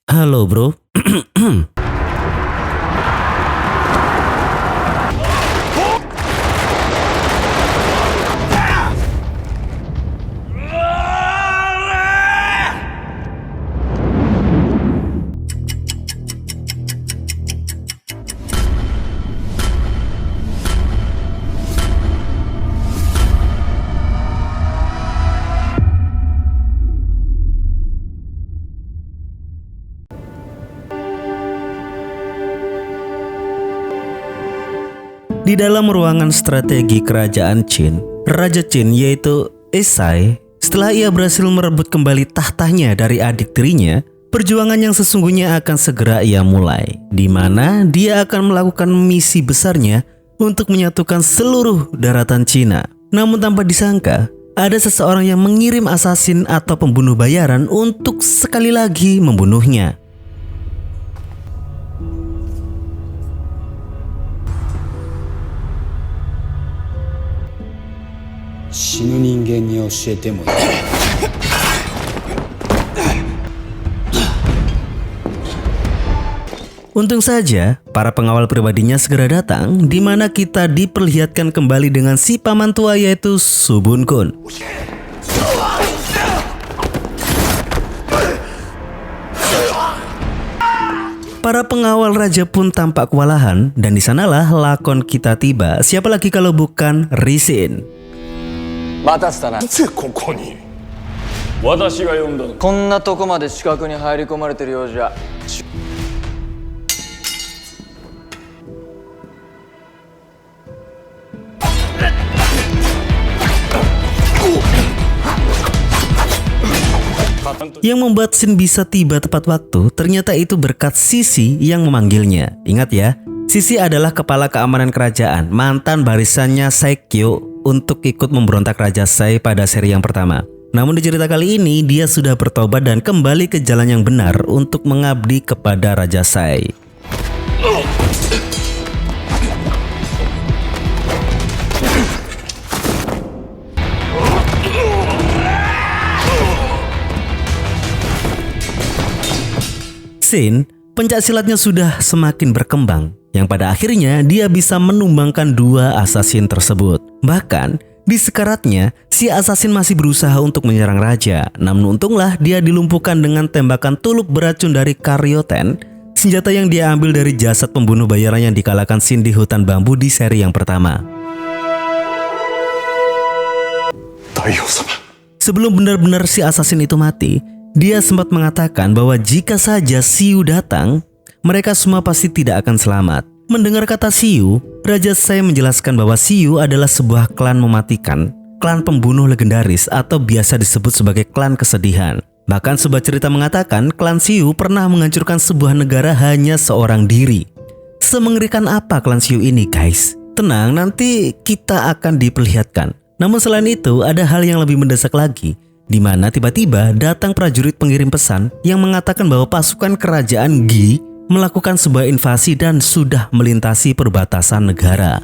Halo bro. Di dalam ruangan strategi kerajaan Qin, Raja Qin yaitu Esai, setelah ia berhasil merebut kembali tahtanya dari adik tirinya, perjuangan yang sesungguhnya akan segera ia mulai, di mana dia akan melakukan misi besarnya untuk menyatukan seluruh daratan Cina. Namun tanpa disangka, ada seseorang yang mengirim asasin atau pembunuh bayaran untuk sekali lagi membunuhnya. Untung saja, para pengawal pribadinya segera datang, di mana kita diperlihatkan kembali dengan si paman tua yaitu Subun Kun. Para pengawal raja pun tampak kewalahan, dan di sanalah lakon kita tiba. Siapa lagi kalau bukan Risin. 待たせたな。なぜここに私が呼んだの。こんなとこまで死角に入り込まれてるようじゃ。 Yang membuat Sin bisa tiba tepat waktu, ternyata itu berkat Sisi yang memanggilnya. Ingat ya, Sisi adalah kepala keamanan kerajaan, mantan barisannya Saekyo untuk ikut memberontak Raja Sai pada seri yang pertama. Namun di cerita kali ini, dia sudah bertobat dan kembali ke jalan yang benar untuk mengabdi kepada Raja Sai. Sin, pencaksilatnya sudah semakin berkembang, yang pada akhirnya dia bisa menumbangkan dua asasin tersebut. Bahkan, di sekaratnya, si asasin masih berusaha untuk menyerang raja. Namun untunglah dia dilumpuhkan dengan tembakan tulup beracun dari Karyoten, senjata yang dia ambil dari jasad pembunuh bayaran yang dikalahkan Sin di hutan bambu di seri yang pertama. Sebelum benar-benar si asasin itu mati, dia sempat mengatakan bahwa jika saja Siu datang, mereka semua pasti tidak akan selamat. Mendengar kata Siu, Raja Sai menjelaskan bahwa Siu adalah sebuah klan mematikan, klan pembunuh legendaris atau biasa disebut sebagai klan kesedihan. Bahkan sebuah cerita mengatakan klan Siu pernah menghancurkan sebuah negara hanya seorang diri. Semengerikan apa klan Siu ini, guys? Tenang, nanti kita akan diperlihatkan. Namun selain itu, ada hal yang lebih mendesak lagi, di mana tiba-tiba datang prajurit pengirim pesan yang mengatakan bahwa pasukan kerajaan Gi melakukan sebuah invasi dan sudah melintasi perbatasan negara.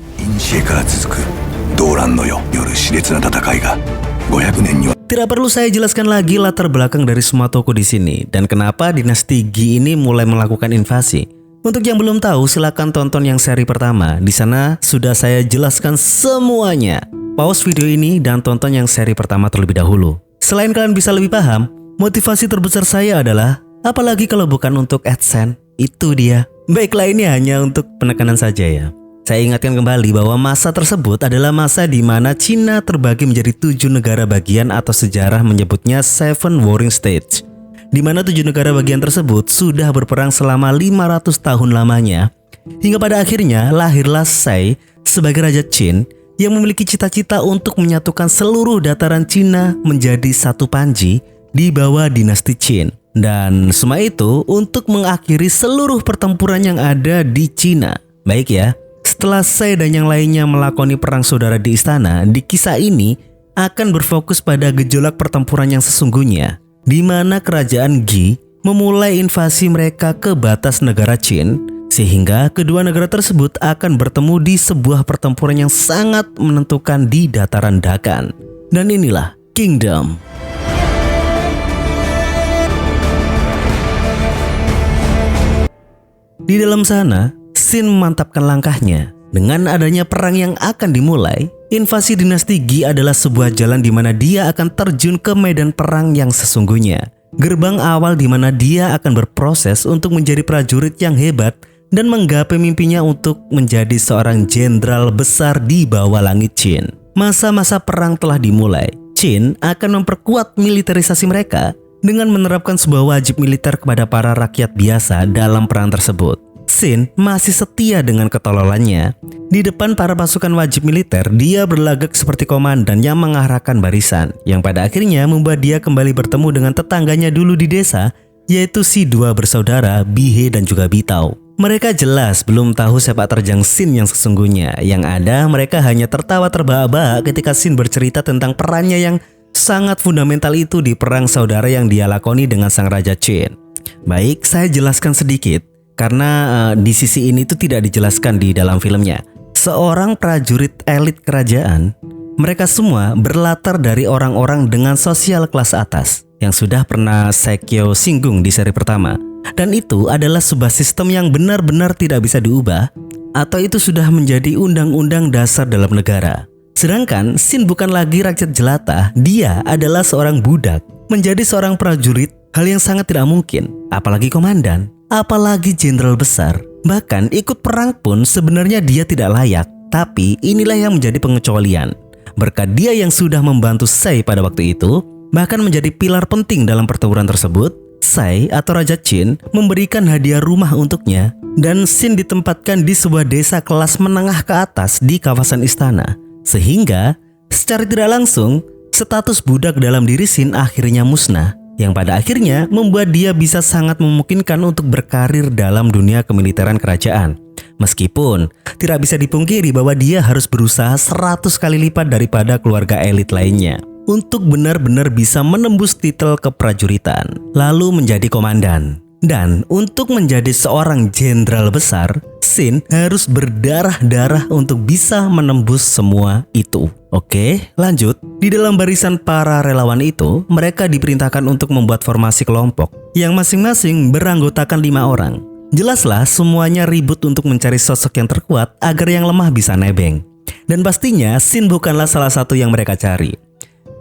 Tidak perlu saya jelaskan lagi latar belakang dari semua toko di sini dan kenapa dinasti Gi ini mulai melakukan invasi. Untuk yang belum tahu, silakan tonton yang seri pertama. Di sana sudah saya jelaskan semuanya. Pause video ini dan tonton yang seri pertama terlebih dahulu. Selain kalian bisa lebih paham, motivasi terbesar saya adalah, apalagi kalau bukan untuk AdSense, itu dia. Baiklah, ini hanya untuk penekanan saja ya. Saya ingatkan kembali bahwa masa tersebut adalah masa di mana Cina terbagi menjadi 7 negara bagian atau sejarah menyebutnya Seven Warring States, di mana 7 negara bagian tersebut sudah berperang selama 500 tahun lamanya, hingga pada akhirnya lahirlah Sai sebagai Raja Qin yang memiliki cita-cita untuk menyatukan seluruh dataran Cina menjadi satu panji di bawah dinasti Qin. Dan semua itu untuk mengakhiri seluruh pertempuran yang ada di Cina. Baik ya, setelah Sai dan yang lainnya melakoni perang saudara di istana, di kisah ini akan berfokus pada gejolak pertempuran yang sesungguhnya, di mana kerajaan Gi memulai invasi mereka ke batas negara Qin, sehingga kedua negara tersebut akan bertemu di sebuah pertempuran yang sangat menentukan di dataran Dakan. Dan inilah Kingdom. Di dalam sana, Shin memantapkan langkahnya. Dengan adanya perang yang akan dimulai, invasi dinasti Qi adalah sebuah jalan di mana dia akan terjun ke medan perang yang sesungguhnya. Gerbang awal di mana dia akan berproses untuk menjadi prajurit yang hebat dan menggapai mimpinya untuk menjadi seorang jenderal besar di bawah langit Qin. Masa-masa perang telah dimulai. Qin akan memperkuat militerisasi mereka dengan menerapkan sebuah wajib militer kepada para rakyat biasa dalam perang tersebut. Shin masih setia dengan ketololannya. Di depan para pasukan wajib militer, dia berlagak seperti komandan yang mengarahkan barisan, yang pada akhirnya membuat dia kembali bertemu dengan tetangganya dulu di desa, yaitu si dua bersaudara Bihe dan juga Bitao. Mereka jelas belum tahu sepak terjang Shin yang sesungguhnya. Yang ada mereka hanya tertawa terbahak-bahak ketika Shin bercerita tentang perannya yang sangat fundamental itu di perang saudara yang dia lakoni dengan sang Raja Qin. Baik, saya jelaskan sedikit. Karena di sisi ini itu tidak dijelaskan di dalam filmnya. Seorang prajurit elit kerajaan, mereka semua berlatar dari orang-orang dengan sosial kelas atas yang sudah pernah Sekyo singgung di seri pertama. Dan itu adalah sebuah sistem yang benar-benar tidak bisa diubah, atau itu sudah menjadi undang-undang dasar dalam negara. Sedangkan Shin bukan lagi rakyat jelata, dia adalah seorang budak. Menjadi seorang prajurit, hal yang sangat tidak mungkin, apalagi komandan. Apalagi jenderal besar. Bahkan ikut perang pun sebenarnya dia tidak layak. Tapi inilah yang menjadi pengecualian. Berkat dia yang sudah membantu Sai pada waktu itu, bahkan menjadi pilar penting dalam pertempuran tersebut, Sai atau Raja Qin memberikan hadiah rumah untuknya, dan Shin ditempatkan di sebuah desa kelas menengah ke atas di kawasan istana. Sehingga secara tidak langsung, status budak dalam diri Shin akhirnya musnah. Yang pada akhirnya membuat dia bisa sangat memungkinkan untuk berkarir dalam dunia kemiliteran kerajaan. Meskipun tidak bisa dipungkiri bahwa dia harus berusaha 100 kali lipat daripada keluarga elit lainnya untuk benar-benar bisa menembus titel keprajuritan, lalu menjadi komandan. Dan untuk menjadi seorang jenderal besar, Shin harus berdarah-darah untuk bisa menembus semua itu. Oke, lanjut. Di dalam barisan para relawan itu, mereka diperintahkan untuk membuat formasi kelompok yang masing-masing beranggotakan 5 orang. Jelaslah semuanya ribut untuk mencari sosok yang terkuat agar yang lemah bisa nebeng. Dan pastinya Shin bukanlah salah satu yang mereka cari.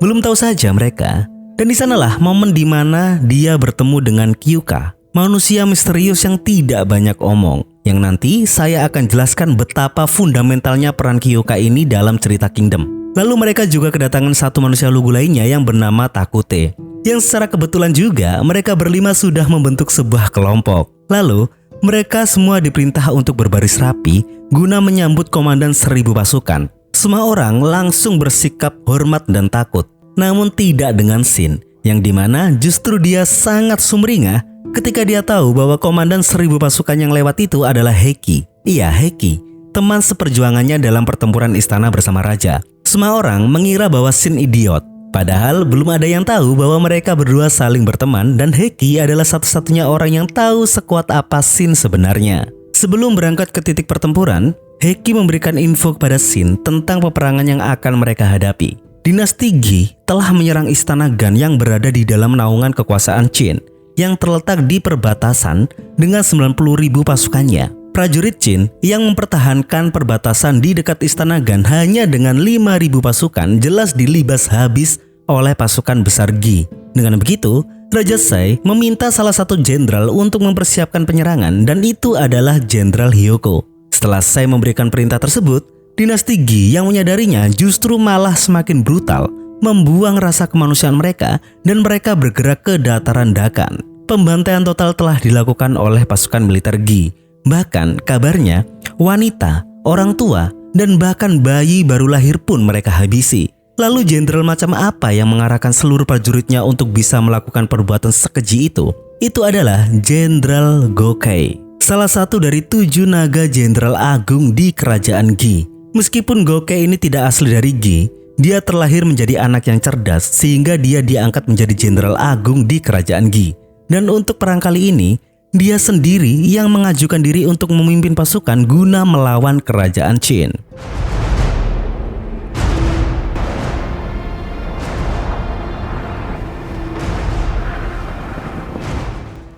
Belum tahu saja mereka. Dan di sanalah momen di mana dia bertemu dengan Kyuka, manusia misterius yang tidak banyak omong. Yang nanti saya akan jelaskan betapa fundamentalnya peran Kyuka ini dalam cerita Kingdom. Lalu mereka juga kedatangan satu manusia lugu lainnya yang bernama Takute. Yang secara kebetulan juga mereka berlima sudah membentuk sebuah kelompok. Lalu mereka semua diperintah untuk berbaris rapi guna menyambut komandan 1000 pasukan. Semua orang langsung bersikap hormat dan takut. Namun tidak dengan Shin, yang dimana justru dia sangat sumringah ketika dia tahu bahwa komandan 1000 pasukan yang lewat itu adalah Heki. Iya, Heki, teman seperjuangannya dalam pertempuran istana bersama raja. Semua orang mengira bahwa Shin idiot. Padahal belum ada yang tahu bahwa mereka berdua saling berteman dan Heki adalah satu-satunya orang yang tahu sekuat apa Shin sebenarnya. Sebelum berangkat ke titik pertempuran, Heki memberikan info kepada Shin tentang peperangan yang akan mereka hadapi. Dinasti Qi telah menyerang istana Gan yang berada di dalam naungan kekuasaan Qin yang terletak di perbatasan dengan 90.000 pasukannya. Prajurit Qin yang mempertahankan perbatasan di dekat istana Gan hanya dengan 5.000 pasukan jelas dilibas habis oleh pasukan besar Qi. Dengan begitu, Raja Sai meminta salah satu jenderal untuk mempersiapkan penyerangan dan itu adalah Jenderal Hyoko. Setelah Sai memberikan perintah tersebut, dinasti Qi yang menyadarinya justru malah semakin brutal, membuang rasa kemanusiaan mereka dan mereka bergerak ke dataran Dakan. Pembantaian total telah dilakukan oleh pasukan militer Qi. Bahkan kabarnya wanita, orang tua, dan bahkan bayi baru lahir pun mereka habisi. Lalu jenderal macam apa yang mengarahkan seluruh prajuritnya untuk bisa melakukan perbuatan sekeji itu? Itu adalah Jenderal Gokei, salah satu dari 7 naga jenderal agung di kerajaan Qi. Meskipun Gokei ini tidak asli dari Qi, dia terlahir menjadi anak yang cerdas sehingga dia diangkat menjadi jenderal agung di kerajaan Qi. Dan untuk perang kali ini, dia sendiri yang mengajukan diri untuk memimpin pasukan guna melawan kerajaan Qin.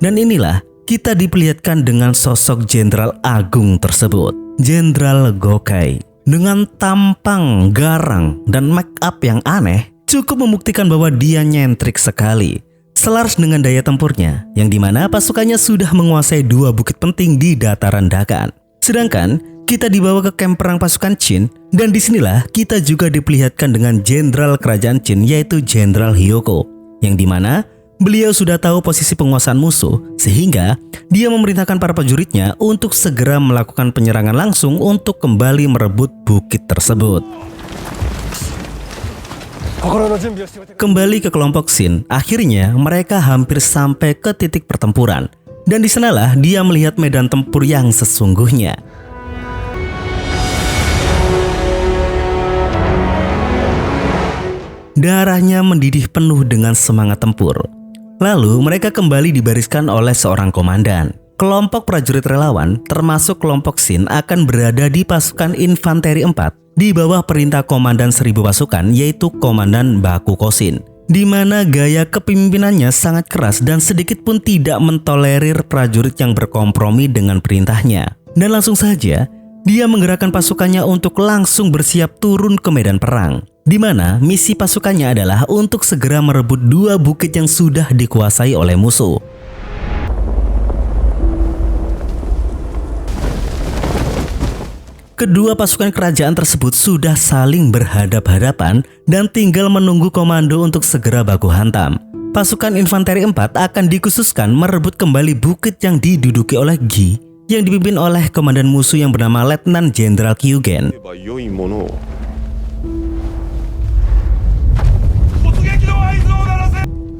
Dan inilah kita diperlihatkan dengan sosok Jenderal Agung tersebut, Jenderal Gokai. Dengan tampang garang dan make up yang aneh, cukup membuktikan bahwa dia nyentrik sekali. Selaras dengan daya tempurnya, yang dimana pasukannya sudah menguasai 2 bukit penting di dataran Dakan. Sedangkan kita dibawa ke kamp perang pasukan Qin, dan disinilah kita juga diperlihatkan dengan Jenderal Kerajaan Qin, yaitu Jenderal Hyoko, yang dimana beliau sudah tahu posisi penguasaan musuh, sehingga dia memerintahkan para prajuritnya untuk segera melakukan penyerangan langsung untuk kembali merebut bukit tersebut. Kembali ke kelompok Shin, akhirnya mereka hampir sampai ke titik pertempuran, dan di sanalah dia melihat medan tempur yang sesungguhnya. Darahnya mendidih penuh dengan semangat tempur. Lalu mereka kembali dibariskan oleh seorang komandan. Kelompok prajurit relawan termasuk kelompok Shin akan berada di pasukan infanteri 4 di bawah perintah komandan 1000 pasukan, yaitu Komandan Bakukosin, di mana gaya kepemimpinannya sangat keras dan sedikit pun tidak mentolerir prajurit yang berkompromi dengan perintahnya. Dan langsung saja dia menggerakkan pasukannya untuk langsung bersiap turun ke medan perang, di mana misi pasukannya adalah untuk segera merebut 2 bukit yang sudah dikuasai oleh musuh. Kedua pasukan kerajaan tersebut sudah saling berhadap-hadapan dan tinggal menunggu komando untuk segera baku hantam. Pasukan infanteri 4 akan dikhususkan merebut kembali bukit yang diduduki oleh Gi, yang dipimpin oleh komandan musuh yang bernama Letnan Jenderal Kyugen.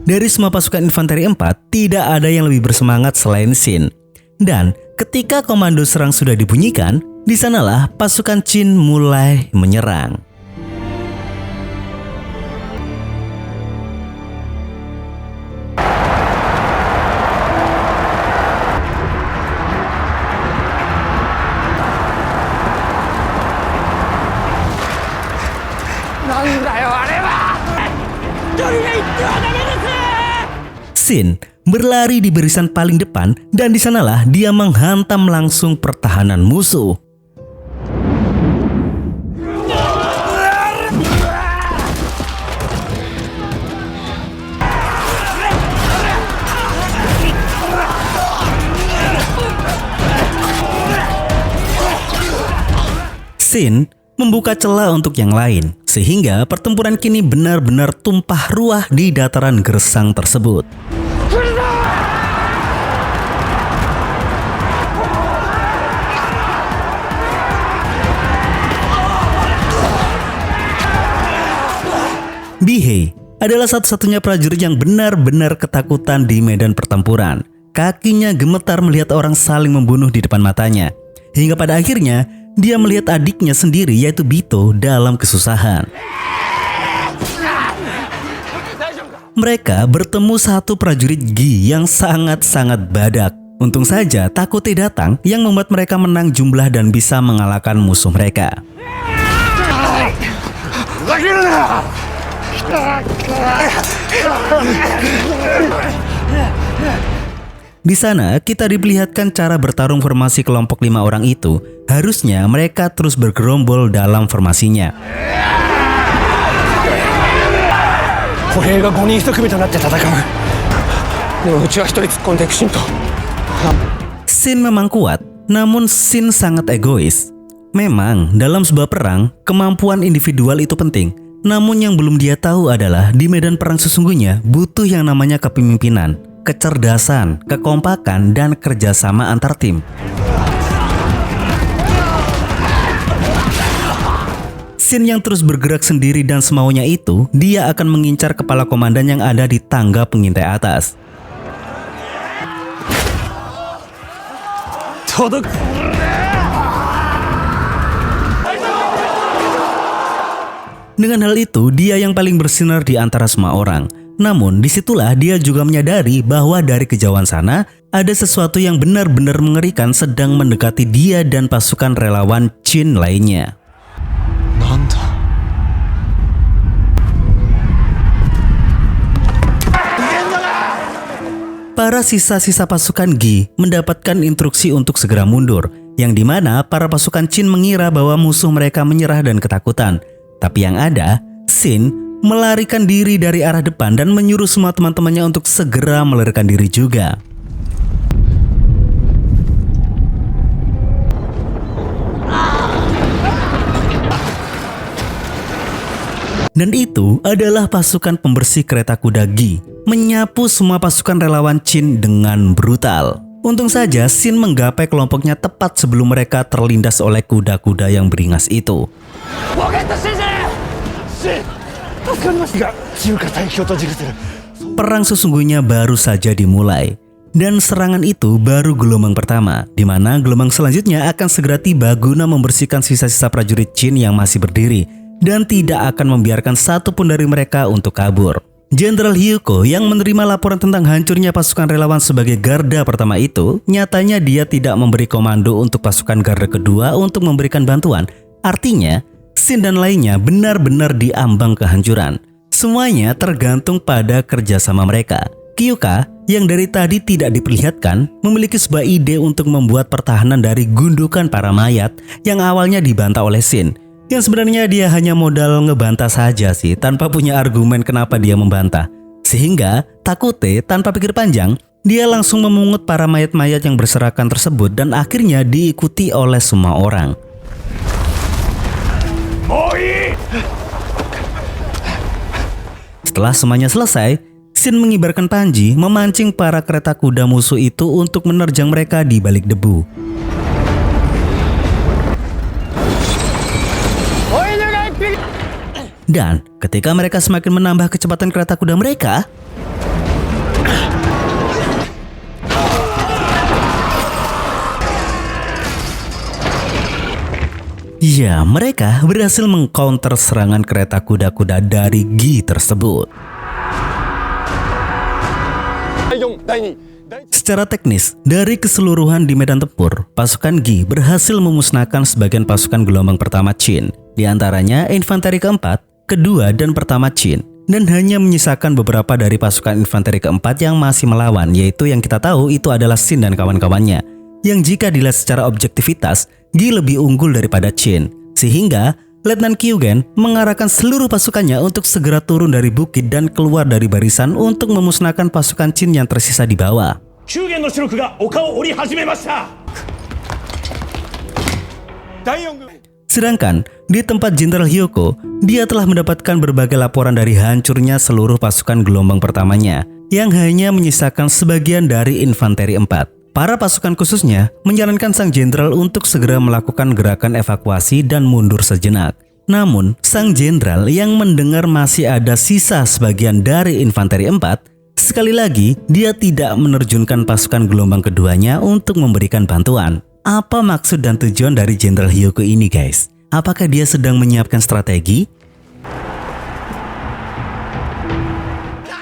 Dari semua pasukan infanteri 4, tidak ada yang lebih bersemangat selain Shin. Dan ketika komando serang sudah dibunyikan, di sanalah pasukan Qin mulai menyerang. Shin berlari di barisan paling depan, dan di sanalah dia menghantam langsung pertahanan musuh. Shin membuka celah untuk yang lain, sehingga pertempuran kini benar-benar tumpah ruah di dataran gersang tersebut. Bihei adalah satu-satunya prajurit yang benar-benar ketakutan di medan pertempuran. Kakinya gemetar melihat orang saling membunuh di depan matanya, hingga pada akhirnya dia melihat adiknya sendiri, yaitu Bito, dalam kesusahan. Mereka bertemu satu prajurit Gi yang sangat-sangat badak. Untung saja Takute datang yang membuat mereka menang jumlah dan bisa mengalahkan musuh mereka. Di sana kita diperlihatkan cara bertarung formasi kelompok 5 orang itu. Harusnya mereka terus bergerombol dalam formasinya. Shin memang kuat, namun Shin sangat egois. Memang dalam sebuah perang, kemampuan individual itu penting. Namun yang belum dia tahu adalah di medan perang sesungguhnya butuh yang namanya kepemimpinan, kecerdasan, kekompakan, dan kerjasama antar tim. Shin yang terus bergerak sendiri dan semaunya itu, dia akan mengincar kepala komandan yang ada di tangga pengintai atas. Dengan hal itu, dia yang paling bersinar di antara semua orang. Namun, disitulah dia juga menyadari bahwa dari kejauhan sana, ada sesuatu yang benar-benar mengerikan sedang mendekati dia dan pasukan relawan Qin lainnya. para sisa-sisa pasukan Gi mendapatkan instruksi untuk segera mundur, yang dimana para pasukan Qin mengira bahwa musuh mereka menyerah dan ketakutan. Tapi yang ada, Xin melarikan diri dari arah depan dan menyuruh semua teman-temannya untuk segera melarikan diri juga. Dan itu adalah pasukan pembersih kereta kuda Gi menyapu semua pasukan relawan Qin dengan brutal. Untung saja Xin menggapai kelompoknya tepat sebelum mereka terlindas oleh kuda-kuda yang beringas itu. Perang sesungguhnya baru saja dimulai. Dan serangan itu baru gelombang pertama, di mana gelombang selanjutnya akan segera tiba guna membersihkan sisa-sisa prajurit Qin yang masih berdiri dan tidak akan membiarkan satupun dari mereka untuk kabur. Jenderal Hyuko yang menerima laporan tentang hancurnya pasukan relawan sebagai garda pertama itu, nyatanya dia tidak memberi komando untuk pasukan garda kedua untuk memberikan bantuan. Artinya, Xin dan lainnya benar-benar diambang kehancuran. Semuanya tergantung pada kerjasama mereka. Kiyuka yang dari tadi tidak diperlihatkan memiliki sebuah ide untuk membuat pertahanan dari gundukan para mayat yang awalnya dibantah oleh Xin. Yang sebenarnya dia hanya modal ngebantah saja sih, tanpa punya argumen kenapa dia membantah. Sehingga Takute tanpa pikir panjang, dia langsung memungut para mayat-mayat yang berserakan tersebut dan akhirnya diikuti oleh semua orang. Setelah semuanya selesai, Xin mengibarkan panji memancing para kereta kuda musuh itu untuk menerjang mereka di balik debu. Dan ketika mereka semakin menambah kecepatan kereta kuda mereka, ya, mereka berhasil mengcounter serangan kereta kuda-kuda dari Gi tersebut. Secara teknis, dari keseluruhan di medan tempur, pasukan Gi berhasil memusnahkan sebagian pasukan gelombang pertama Qin, di antaranya infanteri keempat, kedua, dan pertama Qin, dan hanya menyisakan beberapa dari pasukan infanteri keempat yang masih melawan, yaitu yang kita tahu itu adalah Xin dan kawan-kawannya, yang jika dilihat secara objektivitas, Gi lebih unggul daripada Qin, sehingga Letnan Kyugen mengarahkan seluruh pasukannya untuk segera turun dari bukit dan keluar dari barisan untuk memusnahkan pasukan Qin yang tersisa di bawah. Sedangkan di tempat Jenderal Hyuko, dia telah mendapatkan berbagai laporan dari hancurnya seluruh pasukan gelombang pertamanya yang hanya menyisakan sebagian dari infanteri 4. Para pasukan khususnya menyarankan sang jenderal untuk segera melakukan gerakan evakuasi dan mundur sejenak. Namun, sang jenderal yang mendengar masih ada sisa sebagian dari infanteri 4, sekali lagi dia tidak menerjunkan pasukan gelombang keduanya untuk memberikan bantuan. Apa maksud dan tujuan dari Jenderal Hyuko ini, guys? Apakah dia sedang menyiapkan strategi?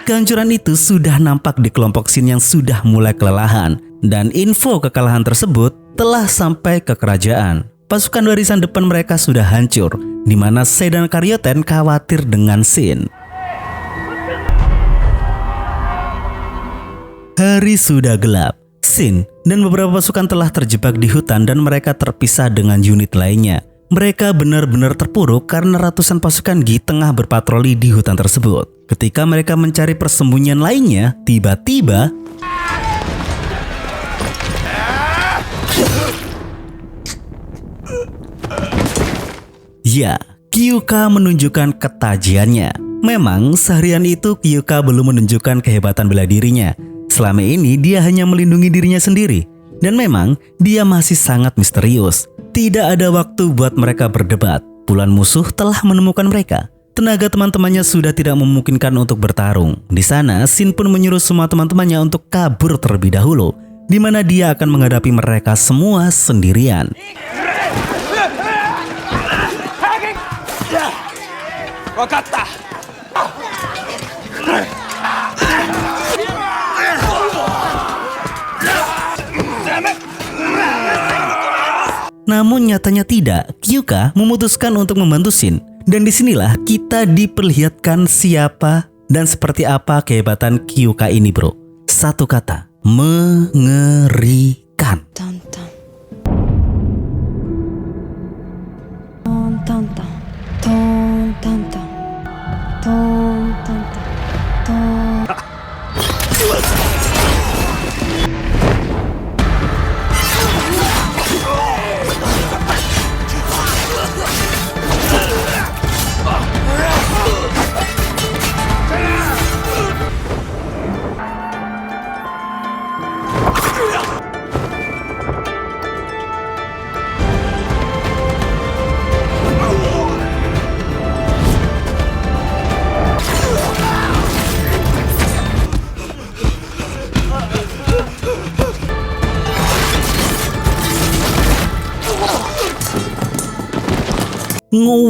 Kehancuran itu sudah nampak di kelompok Xin yang sudah mulai kelelahan, dan info kekalahan tersebut telah sampai ke kerajaan. Pasukan barisan depan mereka sudah hancur, di mana Sei dan Karyoten khawatir dengan Xin. Hari sudah gelap. Xin dan beberapa pasukan telah terjebak di hutan dan mereka terpisah dengan unit lainnya. Mereka benar-benar terpuruk karena ratusan pasukan Gi tengah berpatroli di hutan tersebut. Ketika mereka mencari persembunyian lainnya, tiba-tiba ya, Kiyuka menunjukkan ketajiannya. Memang seharian itu Kiyuka belum menunjukkan kehebatan bela dirinya. Selama ini dia hanya melindungi dirinya sendiri. Dan memang dia masih sangat misterius. Tidak ada waktu buat mereka berdebat. Puluhan musuh telah menemukan mereka. Tenaga teman-temannya sudah tidak memungkinkan untuk bertarung. Di sana, Xin pun menyuruh semua teman-temannya untuk kabur terlebih dahulu, di mana dia akan menghadapi mereka semua sendirian. Namun nyatanya tidak, Kiyuka memutuskan untuk membantu Xin. Dan disinilah kita diperlihatkan siapa dan seperti apa kehebatan Kiyuka ini, bro. Satu kata, mengerikan.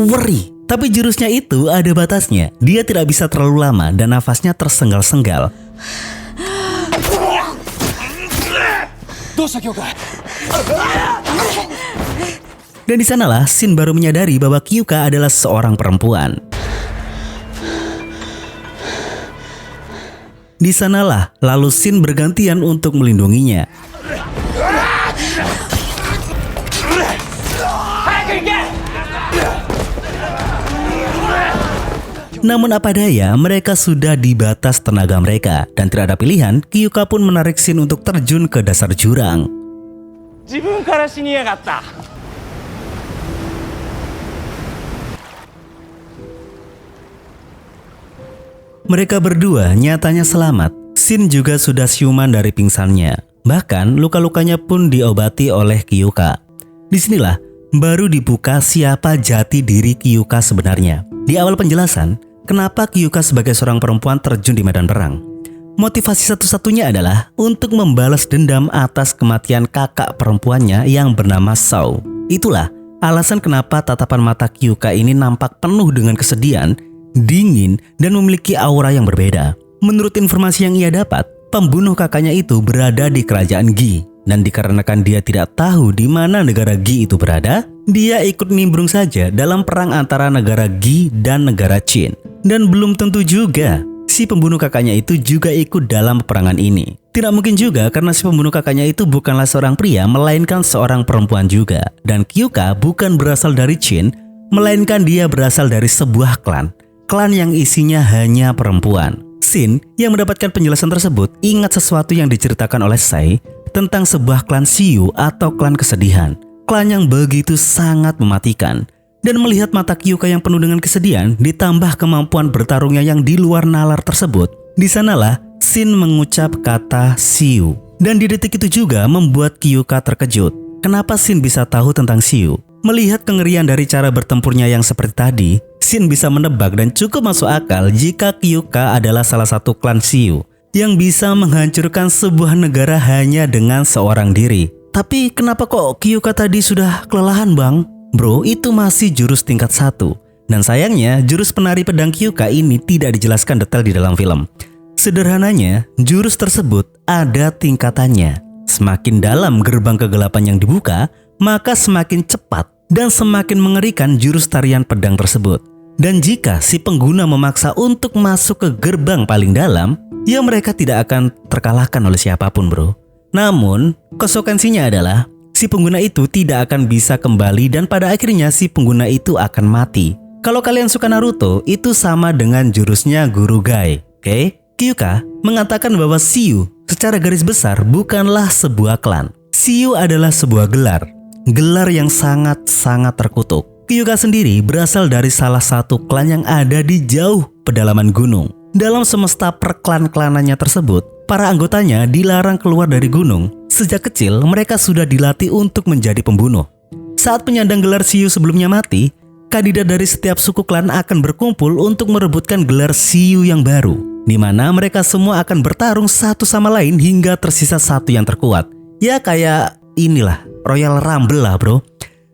Ngeri. Tapi jurusnya itu ada batasnya. Dia tidak bisa terlalu lama dan nafasnya tersenggal-senggal. Dan di sanalah Shin baru menyadari bahwa Kyuka adalah seorang perempuan. Di sanalah lalu Shin bergantian untuk melindunginya. Namun apa daya, mereka sudah di batas tenaga mereka dan tidak ada pilihan. Kyuka pun menarik Shin untuk terjun ke dasar jurang. Mereka berdua nyatanya selamat. Shin juga sudah siuman dari pingsannya. Bahkan luka-lukanya pun diobati oleh Kyuka. Disinilah baru dibuka siapa jati diri Kyuka sebenarnya. Di awal penjelasan, kenapa Kyuka sebagai seorang perempuan terjun di medan perang? Motivasi satu-satunya adalah untuk membalas dendam atas kematian kakak perempuannya yang bernama Sao. Itulah alasan kenapa tatapan mata Kyuka ini nampak penuh dengan kesedihan, dingin, dan memiliki aura yang berbeda. Menurut informasi yang ia dapat, pembunuh kakaknya itu berada di kerajaan Gi. Dan dikarenakan dia tidak tahu di mana negara Gi itu berada, dia ikut nimbrung saja dalam perang antara negara Gi dan negara Qin. Dan belum tentu juga si pembunuh kakaknya itu juga ikut dalam peperangan ini. Tidak mungkin juga karena si pembunuh kakaknya itu bukanlah seorang pria, melainkan seorang perempuan juga. Dan Kyuka bukan berasal dari Qin, melainkan dia berasal dari sebuah klan. Klan yang isinya hanya perempuan. Shin yang mendapatkan penjelasan tersebut ingat sesuatu yang diceritakan oleh Sai tentang sebuah klan Siyu atau klan kesedihan. Klan yang begitu sangat mematikan. Dan melihat mata Kyuka yang penuh dengan kesedihan ditambah kemampuan bertarungnya yang di luar nalar tersebut, di sanalah Shin mengucap kata Siyu. Dan di detik itu juga membuat Kyuka terkejut. Kenapa Shin bisa tahu tentang Siyu? Melihat kengerian dari cara bertempurnya yang seperti tadi, Shin bisa menebak dan cukup masuk akal jika Kyuka adalah salah satu klan Siyu yang bisa menghancurkan sebuah negara hanya dengan seorang diri. Tapi kenapa kok Kyuka tadi sudah kelelahan, Bang? Bro, itu masih jurus tingkat 1. Dan sayangnya, jurus penari pedang Kyuka ini tidak dijelaskan detail di dalam film. Sederhananya, jurus tersebut ada tingkatannya. Semakin dalam gerbang kegelapan yang dibuka, maka semakin cepat dan semakin mengerikan jurus tarian pedang tersebut. Dan jika si pengguna memaksa untuk masuk ke gerbang paling dalam, ya mereka tidak akan terkalahkan oleh siapapun, bro. Namun, konsekuensinya adalah si pengguna itu tidak akan bisa kembali dan pada akhirnya si pengguna itu akan mati. Kalau kalian suka Naruto, itu sama dengan jurusnya Guru Gai. Oke? Kyuka mengatakan bahwa Siyu secara garis besar bukanlah sebuah klan. Siyu adalah sebuah gelar. Gelar yang sangat-sangat terkutuk. Kyuka sendiri berasal dari salah satu klan yang ada di jauh pedalaman gunung. Dalam semesta perklan-klanannya tersebut, para anggotanya dilarang keluar dari gunung. Sejak kecil, mereka sudah dilatih untuk menjadi pembunuh. Saat penyandang gelar Siyu sebelumnya mati, kandidat dari setiap suku klan akan berkumpul untuk merebutkan gelar Siyu yang baru, di mana mereka semua akan bertarung satu sama lain hingga tersisa satu yang terkuat. Ya kayak inilah, Royal Rumble lah, bro.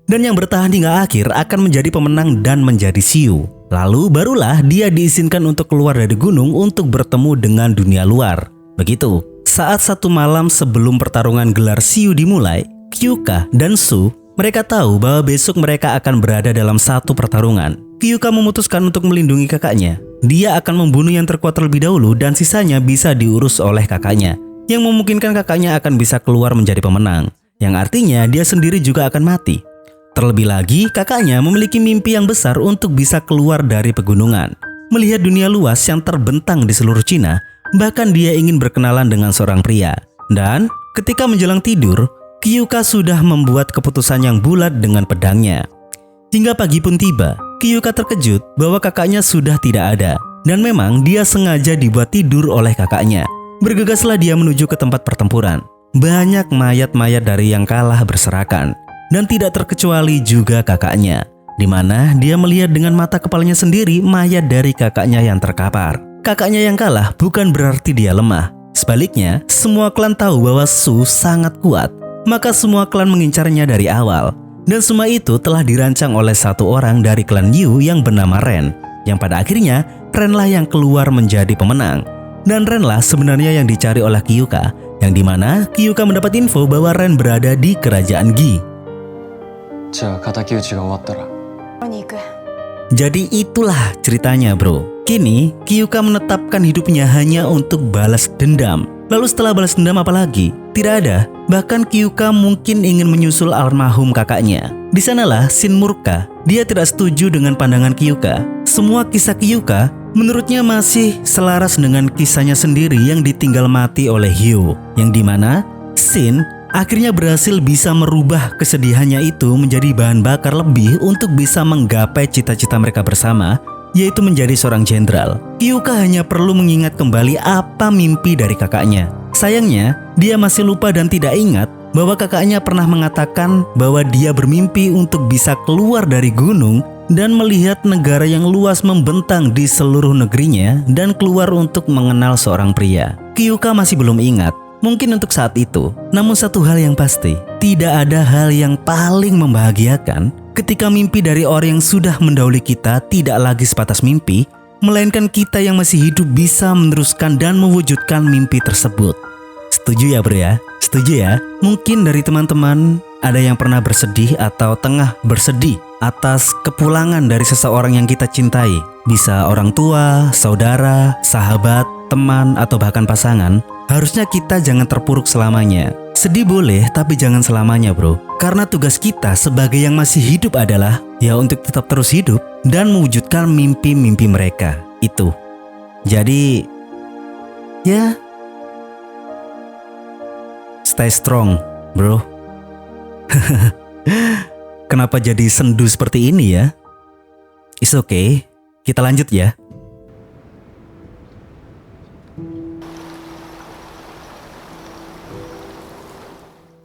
Dan yang bertahan hingga akhir akan menjadi pemenang dan menjadi Siyu. Lalu barulah dia diizinkan untuk keluar dari gunung untuk bertemu dengan dunia luar. Begitu. Saat satu malam sebelum pertarungan gelar Siyu dimulai, Kyuka dan Su, mereka tahu bahwa besok mereka akan berada dalam satu pertarungan. Kyuka memutuskan untuk melindungi kakaknya. Dia akan membunuh yang terkuat terlebih dahulu dan sisanya bisa diurus oleh kakaknya. yang memungkinkan kakaknya akan bisa keluar menjadi pemenang, yang artinya dia sendiri juga akan mati. Terlebih lagi, kakaknya memiliki mimpi yang besar untuk bisa keluar dari pegunungan, melihat dunia luas yang terbentang di seluruh Cina, bahkan dia ingin berkenalan dengan seorang pria. Dan ketika menjelang tidur, Kyuka sudah membuat keputusan yang bulat dengan pedangnya. Hingga pagi pun tiba, Kyuka terkejut bahwa kakaknya sudah tidak ada, dan memang dia sengaja dibuat tidur oleh kakaknya. Bergegaslah dia menuju ke tempat pertempuran. Banyak mayat-mayat dari yang kalah berserakan, dan tidak terkecuali juga kakaknya, di mana dia melihat dengan mata kepalanya sendiri mayat dari kakaknya yang terkapar. Kakaknya yang kalah bukan berarti dia lemah. Sebaliknya, semua klan tahu bahwa Su sangat kuat, maka semua klan mengincarnya dari awal. Dan semua itu telah dirancang oleh satu orang dari klan Yu yang bernama Ren, yang pada akhirnya Ren lah yang keluar menjadi pemenang. Dan Ren lah sebenarnya yang dicari oleh Kyuka, yang dimana Kyuka mendapat info bahwa Ren berada di kerajaan Gi. じゃあ敵討ちが終わったら Jadi itulah ceritanya bro. Kini Kyuka menetapkan hidupnya hanya untuk balas dendam. Lalu setelah balas dendam apa lagi? Tidak ada. Bahkan Kyuka mungkin ingin menyusul almarhum kakaknya. Di sanalah Shin murka. Dia tidak setuju dengan pandangan Kyuka. Semua kisah Kyuka menurutnya masih selaras dengan kisahnya sendiri yang ditinggal mati oleh Hyo, yang dimana Shin akhirnya berhasil bisa merubah kesedihannya itu menjadi bahan bakar lebih untuk bisa menggapai cita-cita mereka bersama, yaitu menjadi seorang jenderal. Kyuka hanya perlu mengingat kembali apa mimpi dari kakaknya. Sayangnya, dia masih lupa dan tidak ingat bahwa kakaknya pernah mengatakan bahwa dia bermimpi untuk bisa keluar dari gunung dan melihat negara yang luas membentang di seluruh negerinya dan keluar untuk mengenal seorang pria. Kyuka masih belum ingat, mungkin untuk saat itu. Namun satu hal yang pasti, tidak ada hal yang paling membahagiakan ketika mimpi dari orang yang sudah mendahului kita tidak lagi sebatas mimpi, melainkan kita yang masih hidup bisa meneruskan dan mewujudkan mimpi tersebut. Setuju ya bro ya? Setuju ya? Mungkin dari teman-teman ada yang pernah bersedih atau tengah bersedih atas kepulangan dari seseorang yang kita cintai. Bisa orang tua, saudara, sahabat, teman, atau bahkan pasangan. Harusnya kita jangan terpuruk selamanya. Sedih boleh, tapi jangan selamanya bro. Karena tugas kita sebagai yang masih hidup adalah ya untuk tetap terus hidup dan mewujudkan mimpi-mimpi mereka. Itu. Jadi ya, stay strong bro. Kenapa jadi sendu seperti ini ya? It's okay, kita lanjut ya.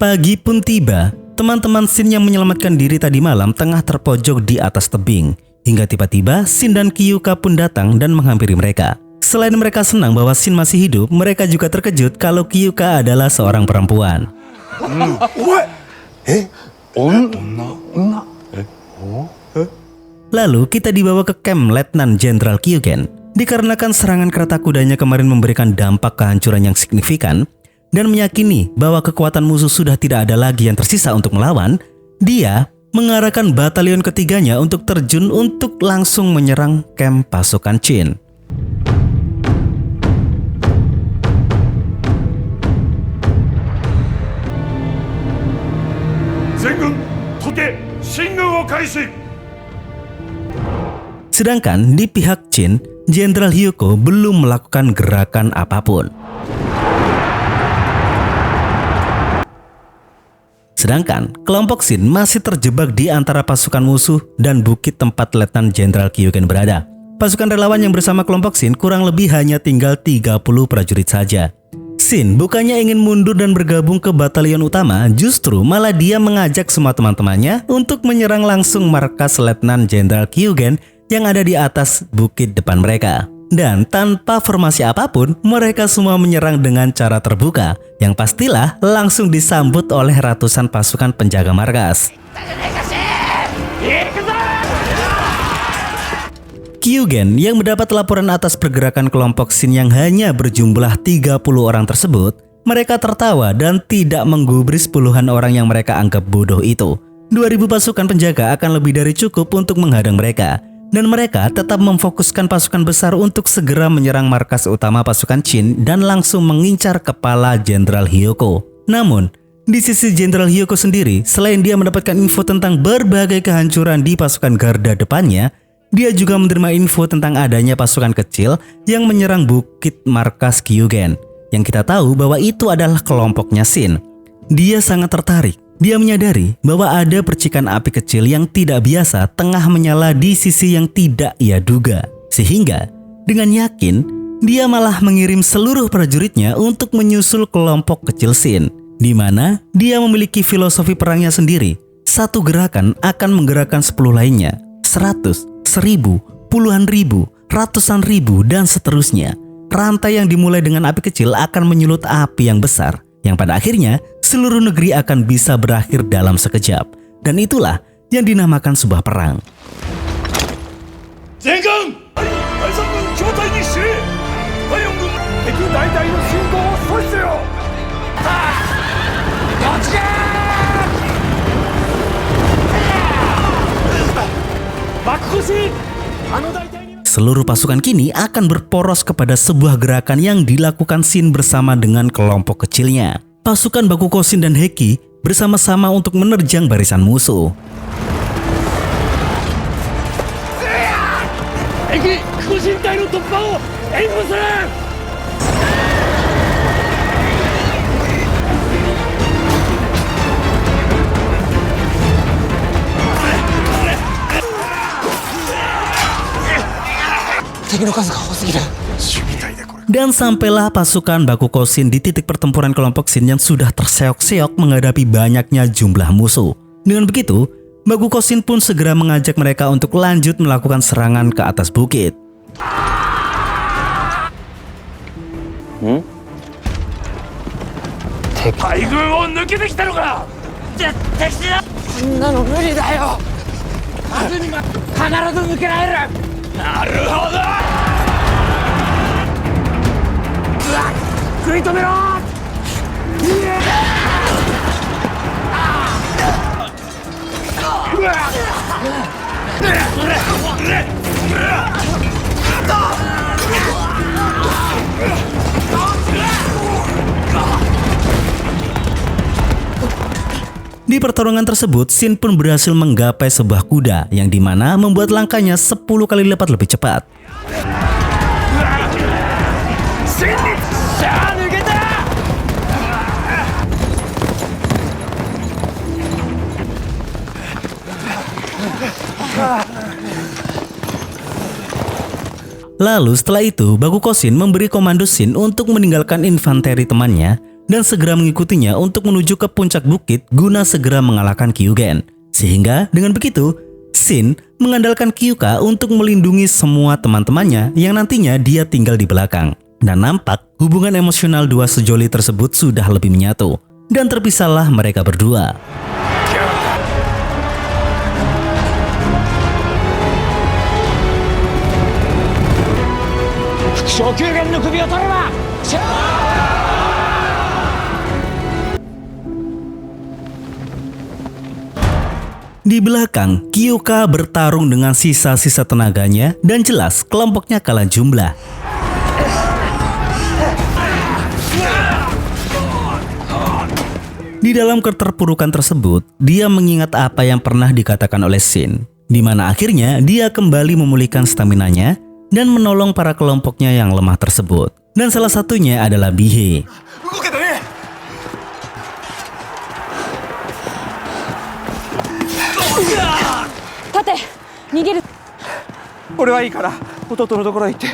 Pagi pun tiba, teman-teman Shin yang menyelamatkan diri tadi malam tengah terpojok di atas tebing. Hingga tiba-tiba Shin dan Kyuka pun datang dan menghampiri mereka. Selain mereka senang bahwa Shin masih hidup, mereka juga terkejut kalau Kyuka adalah seorang perempuan. Lalu kita dibawa ke camp Letnan Jenderal Kyugen. Dikarenakan serangan kereta kudanya kemarin memberikan dampak kehancuran yang signifikan dan meyakini bahwa kekuatan musuh sudah tidak ada lagi yang tersisa untuk melawan, dia mengarahkan batalion ketiganya untuk terjun untuk langsung menyerang camp pasukan Qin. Sedangkan di pihak Qin, Jenderal Hyuko belum melakukan gerakan apapun. Sedangkan kelompok Shin masih terjebak di antara pasukan musuh dan bukit tempat Letnan Jenderal Kyugen berada. Pasukan relawan yang bersama kelompok Shin kurang lebih hanya tinggal 30 prajurit saja. Shin bukannya ingin mundur dan bergabung ke batalion utama, justru malah dia mengajak semua teman-temannya untuk menyerang langsung markas Letnan Jenderal Kyugen yang ada di atas bukit depan mereka. Dan tanpa formasi apapun, mereka semua menyerang dengan cara terbuka, yang pastilah langsung disambut oleh ratusan pasukan penjaga markas. Kyugen yang mendapat laporan atas pergerakan kelompok Shin yang hanya berjumlah 30 orang tersebut, mereka tertawa dan tidak menggubris puluhan orang yang mereka anggap bodoh itu. 2000 pasukan penjaga akan lebih dari cukup untuk menghadang mereka. Dan mereka tetap memfokuskan pasukan besar untuk segera menyerang markas utama pasukan Qin dan langsung mengincar kepala Jenderal Hyoko. Namun, di sisi Jenderal Hyoko sendiri, selain dia mendapatkan info tentang berbagai kehancuran di pasukan garda depannya, dia juga menerima info tentang adanya pasukan kecil yang menyerang bukit markas Kyugen. Yang kita tahu bahwa itu adalah kelompoknya Shin. Dia sangat tertarik. Dia menyadari bahwa ada percikan api kecil yang tidak biasa tengah menyala di sisi yang tidak ia duga. Sehingga, dengan yakin, dia malah mengirim seluruh prajuritnya untuk menyusul kelompok kecil Shin, di mana dia memiliki filosofi perangnya sendiri. Satu gerakan akan menggerakkan 10 lainnya, 100, 1000, puluhan ribu, ratusan ribu, dan seterusnya. Rantai yang dimulai dengan api kecil akan menyulut api yang besar, yang pada akhirnya seluruh negeri akan bisa berakhir dalam sekejap. Dan itulah yang dinamakan sebuah perang. Seluruh pasukan kini akan berporos kepada sebuah gerakan yang dilakukan Shin bersama dengan kelompok kecilnya. Pasukan Bakugo-shin dan Heki bersama-sama untuk menerjang barisan musuh. Dan sampailah pasukan Bakugo-shin di titik pertempuran kelompok Shin yang sudah terseok-seok menghadapi banyaknya jumlah musuh. Dengan begitu, Bakugo-shin pun segera mengajak mereka untuk lanjut melakukan serangan ke atas bukit. Di pertarungan tersebut, Shin pun berhasil menggapai sebuah kuda yang dimana membuat langkahnya 10 kali lipat lebih cepat. Lalu setelah itu, Bakugo-shin memberi komando Shin untuk meninggalkan infanteri temannya dan segera mengikutinya untuk menuju ke puncak bukit guna segera mengalahkan Kyugen. Sehingga dengan begitu, Shin mengandalkan Kyuka untuk melindungi semua teman-temannya yang nantinya dia tinggal di belakang. Dan nampak hubungan emosional dua sejoli tersebut sudah lebih menyatu. Dan terpisahlah mereka berdua. Di belakang, Kyuka bertarung dengan sisa-sisa tenaganya dan jelas kelompoknya kalah jumlah. Di dalam keterpurukan tersebut, dia mengingat apa yang pernah dikatakan oleh Shin, di mana akhirnya dia kembali memulihkan staminanya dan menolong para kelompoknya yang lemah tersebut. Dan salah satunya adalah Bihei. Tate, nigeru. 俺はいいから弟のところへ行って。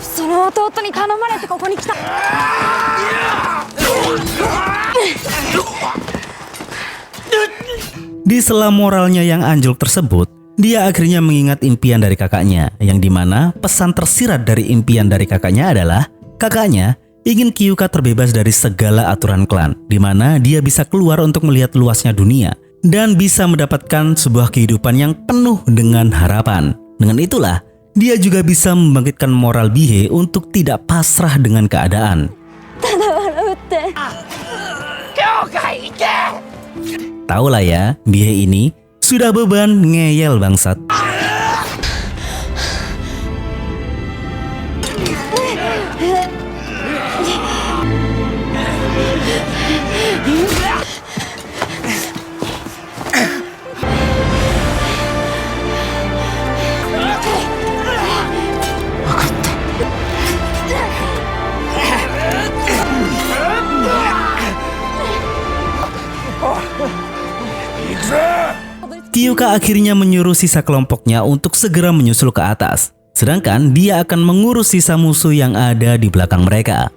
その弟に頼まれてここに来た。Di sela moralnya yang anjlok tersebut, dia akhirnya mengingat impian dari kakaknya, yang dimana pesan tersirat dari impian dari kakaknya adalah kakaknya ingin Kyuka terbebas dari segala aturan klan, dimana dia bisa keluar untuk melihat luasnya dunia dan bisa mendapatkan sebuah kehidupan yang penuh dengan harapan. Dengan itulah, dia juga bisa membangkitkan moral Bihei untuk tidak pasrah dengan keadaan. Tahu lah ya, Bihei ini sudah beban ngeyel bangsat. Kiyuka akhirnya menyuruh sisa kelompoknya untuk segera menyusul ke atas. Sedangkan dia akan mengurus sisa musuh yang ada di belakang mereka.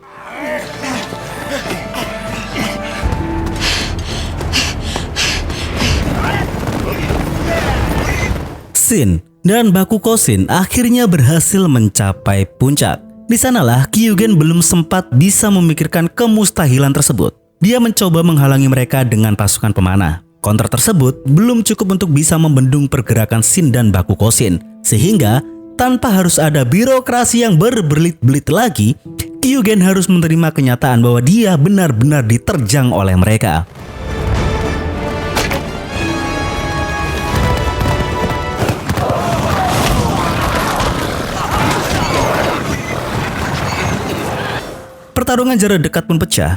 Shin dan Bakugo Shin akhirnya berhasil mencapai puncak. Di sanalah Kyugen belum sempat bisa memikirkan kemustahilan tersebut. Dia mencoba menghalangi mereka dengan pasukan pemanah. Counter tersebut belum cukup untuk bisa membendung pergerakan Shin dan Bakugo Shin. Sehingga tanpa harus ada birokrasi yang berbelit-belit lagi, Kyugen harus menerima kenyataan bahwa dia benar-benar diterjang oleh mereka. Pertarungan jarak dekat pun pecah.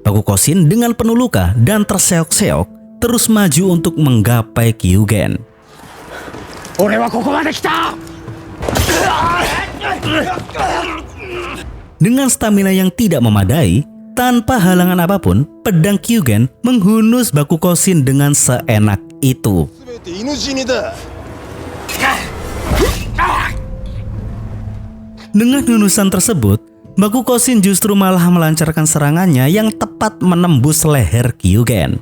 Bakugo Shin dengan penuh luka dan terseok-seok terus maju untuk menggapai Kyugen. Dengan stamina yang tidak memadai, tanpa halangan apapun, pedang Kyugen menghunus Bakugo Shin dengan seenak itu. Dengan hunusan tersebut, Bakugo Shin justru malah melancarkan serangannya yang tepat menembus leher Kyugen.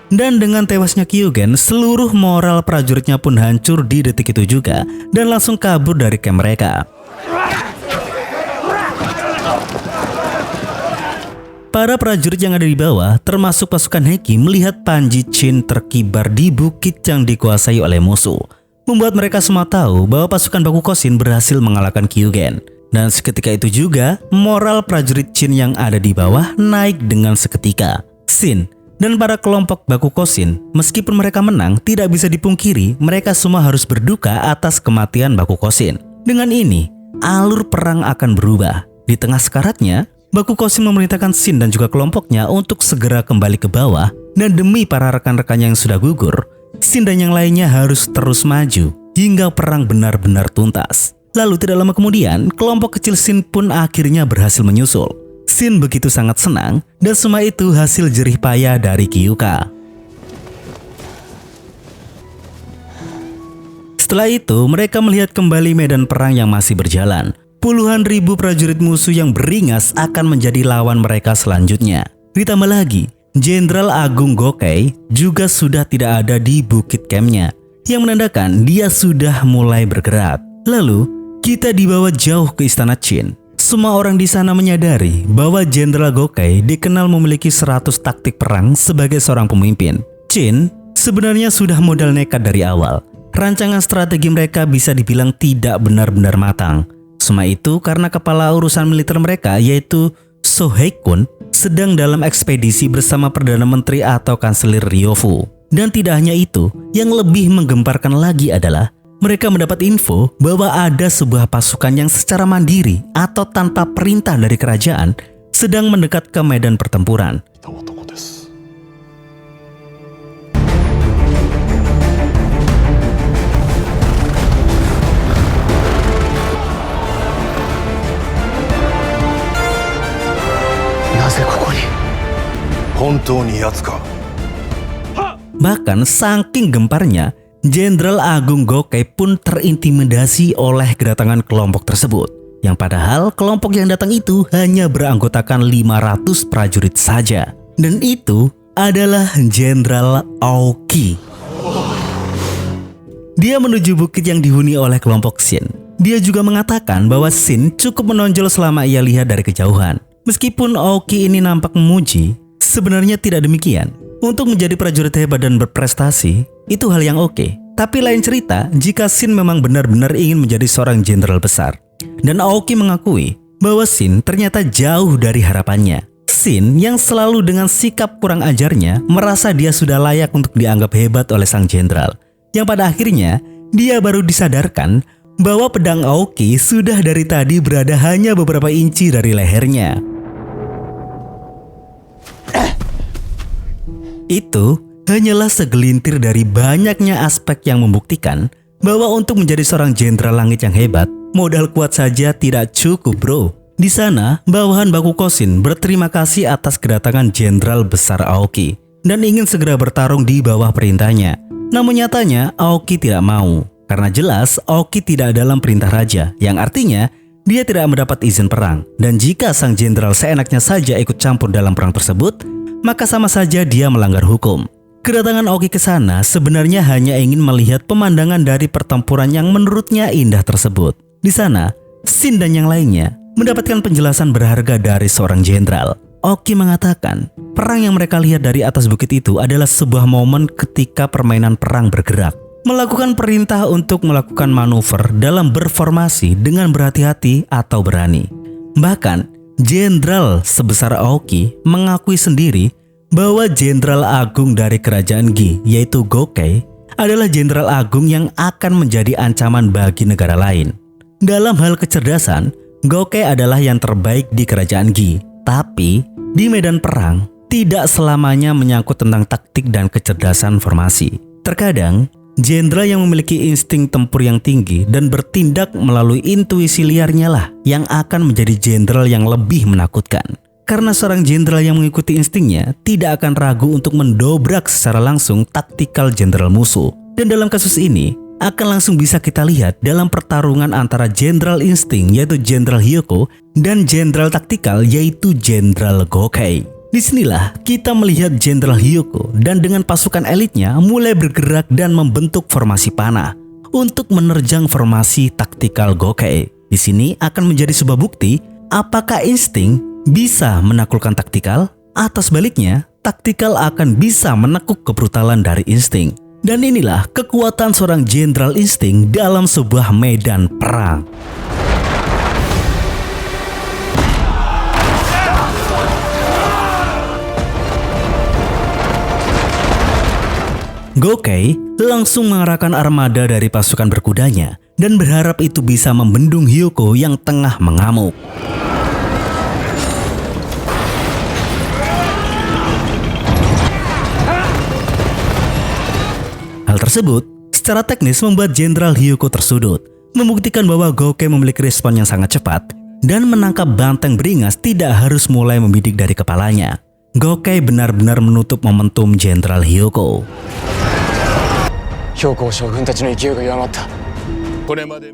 Dan dengan tewasnya Kyugen, seluruh moral prajuritnya pun hancur di detik itu juga dan langsung kabur dari camp mereka. Para prajurit yang ada di bawah, termasuk pasukan Heki, melihat Panji Chin terkibar di bukit yang dikuasai oleh musuh. Membuat mereka semua tahu bahwa pasukan Bakugo Shin berhasil mengalahkan Kyugen. Dan seketika itu juga, moral prajurit Chin yang ada di bawah naik dengan seketika. Shin dan para kelompok Bakugo Shin, meskipun mereka menang, tidak bisa dipungkiri mereka semua harus berduka atas kematian Bakugo Shin. Dengan ini, alur perang akan berubah. Di tengah sekaratnya, Bakugo Shin memerintahkan Shin dan juga kelompoknya untuk segera kembali ke bawah, dan demi para rekan-rekannya yang sudah gugur, Shin dan yang lainnya harus terus maju hingga perang benar-benar tuntas. Lalu tidak lama kemudian, kelompok kecil Shin pun akhirnya berhasil menyusul. Shin begitu sangat senang dan semua itu hasil jerih payah dari Kiyuka. Setelah itu, mereka melihat kembali medan perang yang masih berjalan. Puluhan ribu prajurit musuh yang beringas akan menjadi lawan mereka selanjutnya. Ditambah lagi, Jenderal Agung Gokei juga sudah tidak ada di bukit campnya, yang menandakan dia sudah mulai bergerak. Lalu, kita dibawa jauh ke istana Chin. Semua orang di sana menyadari bahwa Jenderal Gokei dikenal memiliki 100 taktik perang sebagai seorang pemimpin. Chin sebenarnya sudah modal nekat dari awal. Rancangan strategi mereka bisa dibilang tidak benar-benar matang. Semua itu karena kepala urusan militer mereka yaitu Sohei-kun sedang dalam ekspedisi bersama Perdana Menteri atau Kanselir Ryofu. Dan tidak hanya itu, yang lebih menggemparkan lagi adalah mereka mendapat info bahwa ada sebuah pasukan yang secara mandiri atau tanpa perintah dari kerajaan sedang mendekat ke medan pertempuran. Bahkan saking gemparnya, Jenderal Agung Gokei pun terintimidasi oleh kedatangan kelompok tersebut. Yang padahal kelompok yang datang itu hanya beranggotakan 500 prajurit saja. Dan itu adalah Jenderal Aoki. Dia menuju bukit yang dihuni oleh kelompok Shin. Dia juga mengatakan bahwa Shin cukup menonjol selama ia lihat dari kejauhan. Meskipun Aoki ini nampak memuji, sebenarnya tidak demikian. Untuk menjadi prajurit hebat dan berprestasi, itu hal yang oke. Tapi lain cerita jika Shin memang benar-benar ingin menjadi seorang jenderal besar. Dan Aoki mengakui bahwa Shin ternyata jauh dari harapannya. Shin yang selalu dengan sikap kurang ajarnya merasa dia sudah layak untuk dianggap hebat oleh sang jenderal. Yang pada akhirnya, dia baru disadarkan bahwa pedang Aoki sudah dari tadi berada hanya beberapa inci dari lehernya. Itu hanyalah segelintir dari banyaknya aspek yang membuktikan bahwa untuk menjadi seorang jenderal langit yang hebat, modal kuat saja tidak cukup, bro. Di sana, bawahan Bakukosin berterima kasih atas kedatangan Jenderal Besar Aoki dan ingin segera bertarung di bawah perintahnya. Namun nyatanya Aoki tidak mau, karena jelas Aoki tidak dalam perintah raja, yang artinya dia tidak mendapat izin perang. Dan jika sang jenderal seenaknya saja ikut campur dalam perang tersebut, maka sama saja dia melanggar hukum. Kedatangan Aoki ke sana sebenarnya hanya ingin melihat pemandangan dari pertempuran yang menurutnya indah tersebut. Di sana, Shin dan yang lainnya mendapatkan penjelasan berharga dari seorang jenderal. Aoki mengatakan, perang yang mereka lihat dari atas bukit itu adalah sebuah momen ketika permainan perang bergerak. Melakukan perintah untuk melakukan manuver dalam berformasi dengan berhati-hati atau berani. Bahkan, jenderal sebesar Aoki mengakui sendiri bahwa jenderal agung dari kerajaan Gi, yaitu Gokei, adalah jenderal agung yang akan menjadi ancaman bagi negara lain. Dalam hal kecerdasan, Gokei adalah yang terbaik di kerajaan Gi. Tapi, di medan perang, tidak selamanya menyangkut tentang taktik dan kecerdasan formasi. Terkadang, jenderal yang memiliki insting tempur yang tinggi dan bertindak melalui intuisi liarnya lah yang akan menjadi jenderal yang lebih menakutkan. Karena seorang jenderal yang mengikuti instingnya tidak akan ragu untuk mendobrak secara langsung taktikal jenderal musuh. Dan dalam kasus ini, akan langsung bisa kita lihat dalam pertarungan antara jenderal insting yaitu Jenderal Hyoko dan jenderal taktikal yaitu Jenderal Gokei. Disinilah kita melihat Jenderal Hyoko dan dengan pasukan elitnya mulai bergerak dan membentuk formasi panah untuk menerjang formasi taktikal Gokei. Di sini akan menjadi sebuah bukti apakah insting bisa menaklukkan taktikal atau sebaliknya taktikal akan bisa menekuk kebrutalan dari insting. Dan inilah kekuatan seorang jenderal insting dalam sebuah medan perang. Gokei langsung mengarahkan armada dari pasukan berkudanya dan berharap itu bisa membendung Hyoko yang tengah mengamuk. Hal tersebut secara teknis membuat Jenderal Hyoko tersudut, membuktikan bahwa Gokei memiliki respon yang sangat cepat dan menangkap banteng beringas tidak harus mulai membidik dari kepalanya. Gokei benar-benar menutup momentum Jenderal Hyoko.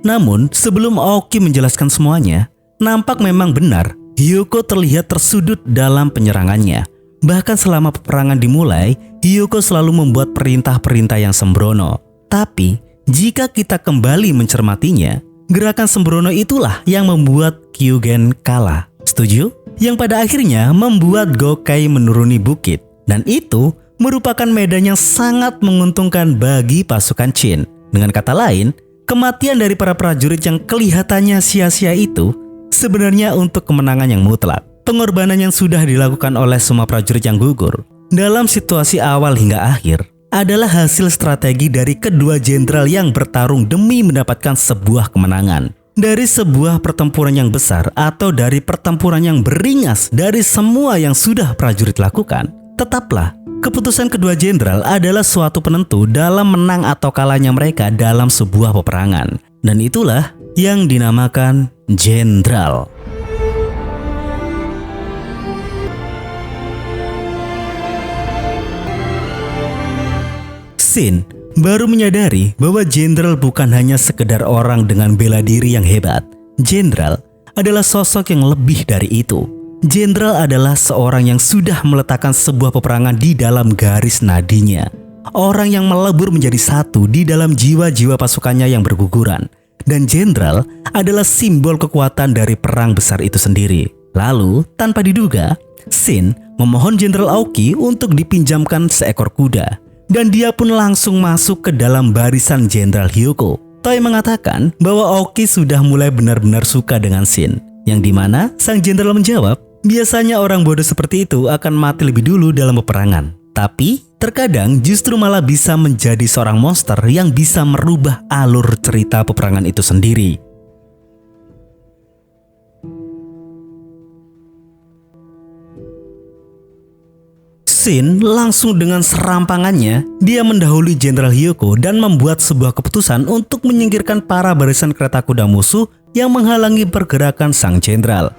Namun, sebelum Aoki menjelaskan semuanya, nampak memang benar Hyoko terlihat tersudut dalam penyerangannya. Bahkan selama peperangan dimulai, Hyoko selalu membuat perintah-perintah yang sembrono. Tapi, jika kita kembali mencermatinya, gerakan sembrono itulah yang membuat Kyugen kalah. Setuju? Yang pada akhirnya membuat Gokei menuruni bukit. Dan itu merupakan medan yang sangat menguntungkan bagi pasukan Shin. Dengan kata lain, kematian dari para prajurit yang kelihatannya sia-sia itu sebenarnya untuk kemenangan yang mutlak. Pengorbanan yang sudah dilakukan oleh semua prajurit yang gugur dalam situasi awal hingga akhir adalah hasil strategi dari kedua jenderal yang bertarung demi mendapatkan sebuah kemenangan. Dari sebuah pertempuran yang besar atau dari pertempuran yang beringas dari semua yang sudah prajurit lakukan, tetaplah keputusan kedua jenderal adalah suatu penentu dalam menang atau kalahnya mereka dalam sebuah peperangan. Dan itulah yang dinamakan jenderal. Shin baru menyadari bahwa jenderal bukan hanya sekedar orang dengan bela diri yang hebat. Jenderal adalah sosok yang lebih dari itu. Jenderal adalah seorang yang sudah meletakkan sebuah peperangan di dalam garis nadinya. Orang yang melebur menjadi satu di dalam jiwa-jiwa pasukannya yang berguguran. Dan jenderal adalah simbol kekuatan dari perang besar itu sendiri. Lalu, tanpa diduga, Shin memohon Jenderal Aoki untuk dipinjamkan seekor kuda. Dan dia pun langsung masuk ke dalam barisan Jenderal Hyoko. Toi mengatakan bahwa Aoki sudah mulai benar-benar suka dengan Shin. Yang dimana sang jenderal menjawab, biasanya orang bodoh seperti itu akan mati lebih dulu dalam peperangan. Tapi terkadang justru malah bisa menjadi seorang monster yang bisa merubah alur cerita peperangan itu sendiri. Shin langsung dengan serampangannya, dia mendahului Jenderal Hyuko dan membuat sebuah keputusan untuk menyingkirkan para barisan kereta kuda musuh yang menghalangi pergerakan sang jenderal.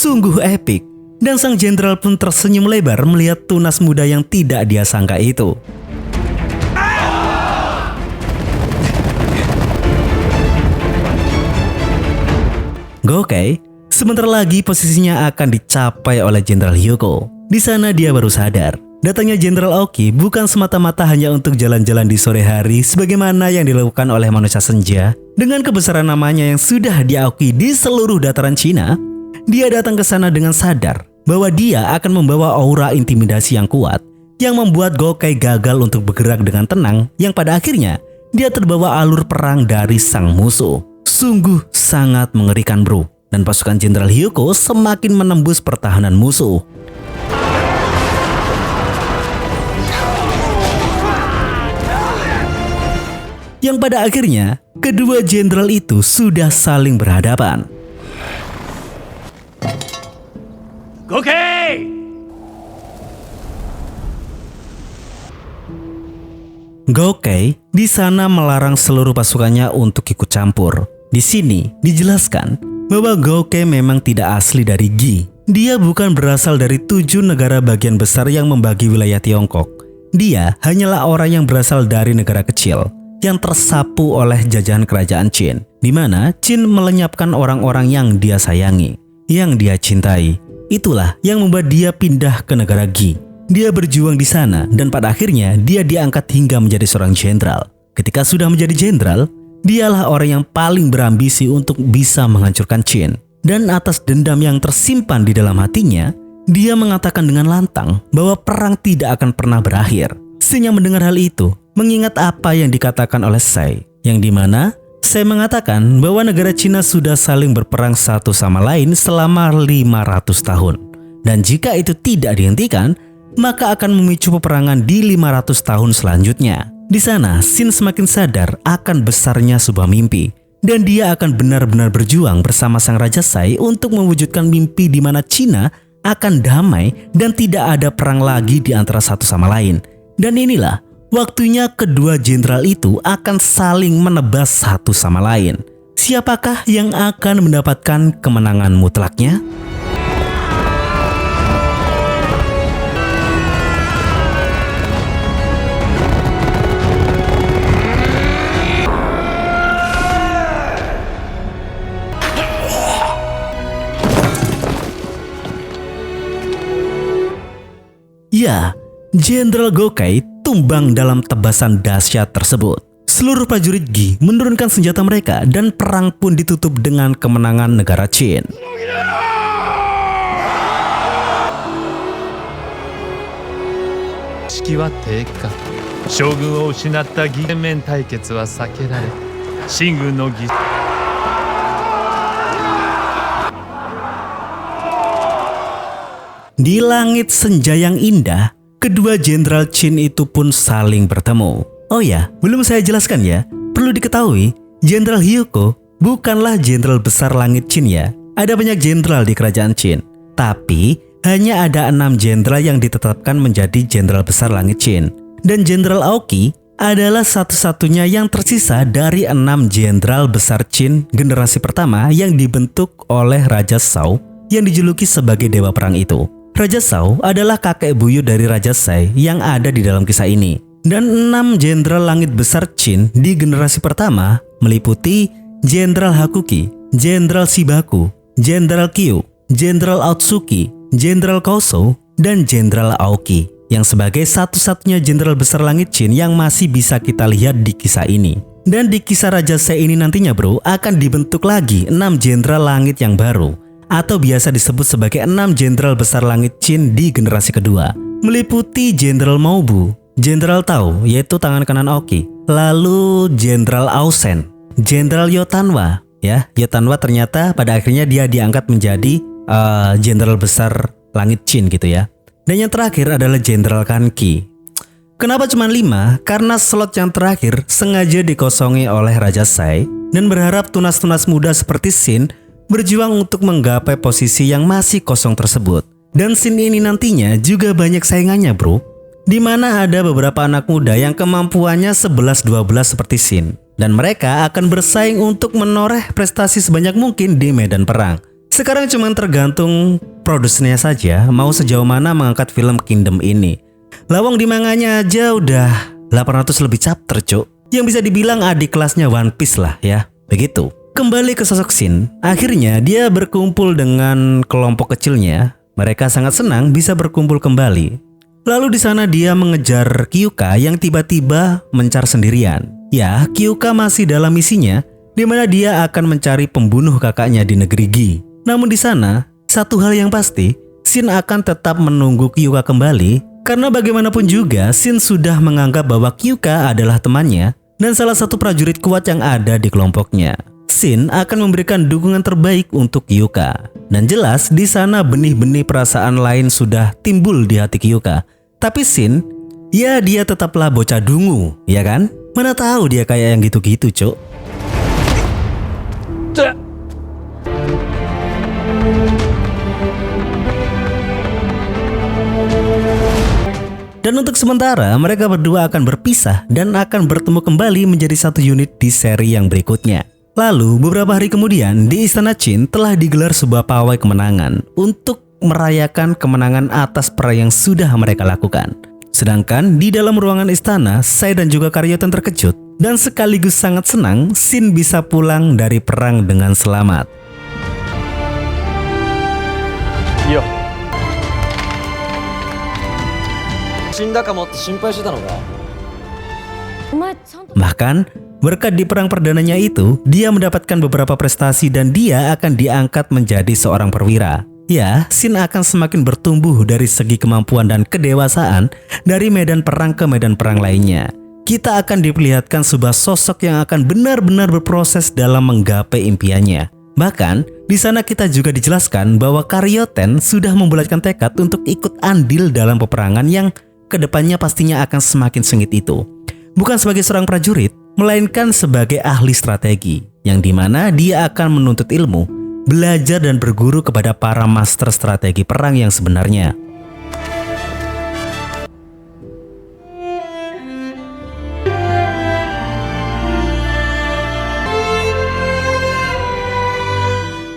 Sungguh epik, dan sang jenderal pun tersenyum lebar melihat tunas muda yang tidak dia sangka itu. Gokei sebentar lagi posisinya akan dicapai oleh Jenderal Hyuko. Di sana dia baru sadar, datangnya Jenderal Aoki bukan semata-mata hanya untuk jalan-jalan di sore hari sebagaimana yang dilakukan oleh manusia senja. Dengan kebesaran namanya yang sudah diakui di seluruh dataran Cina, dia datang ke sana dengan sadar bahwa dia akan membawa aura intimidasi yang kuat yang membuat Gokei gagal untuk bergerak dengan tenang, yang pada akhirnya dia terbawa alur perang dari sang musuh. Sungguh sangat mengerikan bro, dan pasukan Jenderal Hyuko semakin menembus pertahanan musuh. Yang pada akhirnya kedua jenderal itu sudah saling berhadapan. Gokei di sana melarang seluruh pasukannya untuk ikut campur. Di sini dijelaskan bahwa Gokei memang tidak asli dari Gi. Dia bukan berasal dari 7 negara bagian besar yang membagi wilayah Tiongkok. Dia hanyalah orang yang berasal dari negara kecil yang tersapu oleh jajahan kerajaan Qin, di mana Qin melenyapkan orang-orang yang dia sayangi, yang dia cintai. Itulah yang membuat dia pindah ke negara Gi. Dia berjuang di sana dan pada akhirnya dia diangkat hingga menjadi seorang jenderal. Ketika sudah menjadi jenderal, dialah orang yang paling berambisi untuk bisa menghancurkan Qin. Dan atas dendam yang tersimpan di dalam hatinya, dia mengatakan dengan lantang bahwa perang tidak akan pernah berakhir. Shin yang mendengar hal itu mengingat apa yang dikatakan oleh Sai, yang dimana Sai mengatakan bahwa negara Cina sudah saling berperang satu sama lain selama 500 tahun. Dan jika itu tidak dihentikan, maka akan memicu peperangan di 500 tahun selanjutnya. Di sana, Shin semakin sadar akan besarnya sebuah mimpi. Dan dia akan benar-benar berjuang bersama sang Raja Sai untuk mewujudkan mimpi di mana Cina akan damai dan tidak ada perang lagi di antara satu sama lain. Dan inilah waktunya kedua jenderal itu akan saling menebas satu sama lain. Siapakah yang akan mendapatkan kemenangan mutlaknya? Ya, Jenderal Gokei tumbang dalam tebasan dahsyat tersebut. Seluruh prajurit Gi menurunkan senjata mereka dan perang pun ditutup dengan kemenangan negara Qin. Di langit senja yang indah, kedua jenderal Qin itu pun saling bertemu. Oh ya, belum saya jelaskan ya. Perlu diketahui, Jenderal Hyuko bukanlah jenderal besar langit Qin ya. Ada banyak jenderal di kerajaan Qin, tapi hanya ada 6 jenderal yang ditetapkan menjadi jenderal besar langit Qin. Dan Jenderal Aoki adalah satu-satunya yang tersisa dari 6 jenderal besar Qin generasi pertama yang dibentuk oleh Raja Shao yang dijuluki sebagai Dewa Perang itu. Raja Shao adalah kakek buyut dari Raja Sai yang ada di dalam kisah ini. Dan 6 jenderal langit besar Qin di generasi pertama meliputi Jenderal Hakuki, Jenderal Shibaku, Jenderal Kyu, Jenderal Otsuki, Jenderal Koso, dan Jenderal Aoki. yang sebagai satu-satunya jenderal besar langit Qin yang masih bisa kita lihat di kisah ini. Dan di kisah Raja Sai ini nantinya bro, akan dibentuk lagi 6 jenderal langit yang baru, atau biasa disebut sebagai 6 jenderal besar langit Qin di generasi kedua, meliputi Jenderal Maubu, Jenderal Tao yaitu tangan kanan Oki, lalu Jenderal Ausen, Jenderal Yotanwa. Ya, Yotanwa ternyata pada akhirnya dia diangkat menjadi jenderal besar langit Qin gitu ya. Dan yang terakhir adalah Jenderal Kanki. Kenapa cuma 5? Karena slot yang terakhir sengaja dikosongi oleh Raja Sai dan berharap tunas-tunas muda seperti Shin berjuang untuk menggapai posisi yang masih kosong tersebut. Dan Shin ini nantinya juga banyak saingannya bro, di mana ada beberapa anak muda yang kemampuannya 11-12 seperti Shin, dan mereka akan bersaing untuk menoreh prestasi sebanyak mungkin di medan perang. Sekarang cuma tergantung produsernya saja mau sejauh mana mengangkat film Kingdom ini. Lawang di manganya aja udah 800 lebih chapter cuk, yang bisa dibilang adik kelasnya One Piece lah ya. Begitu. Kembali ke sosok Shin, akhirnya dia berkumpul dengan kelompok kecilnya. Mereka sangat senang bisa berkumpul kembali. Lalu di sana dia mengejar Kyuka yang tiba-tiba mencar sendirian. Ya, Kyuka masih dalam misinya, di mana dia akan mencari pembunuh kakaknya di negeri Gi. Namun di sana, satu hal yang pasti, Shin akan tetap menunggu Kyuka kembali, karena bagaimanapun juga Shin sudah menganggap bahwa Kyuka adalah temannya dan salah satu prajurit kuat yang ada di kelompoknya. Shin akan memberikan dukungan terbaik untuk Kyuka. Dan jelas di sana benih-benih perasaan lain sudah timbul di hati Kyuka. Tapi Shin, ya dia tetaplah bocah dungu, ya kan? Mana tahu dia kayak yang gitu-gitu, cuk. Dan untuk sementara mereka berdua akan berpisah dan akan bertemu kembali menjadi satu unit di seri yang berikutnya. Lalu beberapa hari kemudian di Istana Qin telah digelar sebuah pawai kemenangan untuk merayakan kemenangan atas perang yang sudah mereka lakukan. Sedangkan di dalam ruangan istana, Sai dan juga Karyoten terkejut dan sekaligus sangat senang Shin bisa pulang dari perang dengan selamat. Iya. Bahkan berkat di perang perdananya itu, dia mendapatkan beberapa prestasi dan dia akan diangkat menjadi seorang perwira. Ya, Shin akan semakin bertumbuh dari segi kemampuan dan kedewasaan dari medan perang ke medan perang lainnya. Kita akan diperlihatkan sebuah sosok yang akan benar-benar berproses dalam menggapai impiannya. Bahkan, di sana kita juga dijelaskan bahwa Karyoten sudah membulatkan tekad untuk ikut andil dalam peperangan yang kedepannya pastinya akan semakin sengit itu. Bukan sebagai seorang prajurit, melainkan sebagai ahli strategi, yang dimana dia akan menuntut ilmu, belajar dan berguru kepada para master strategi perang yang sebenarnya.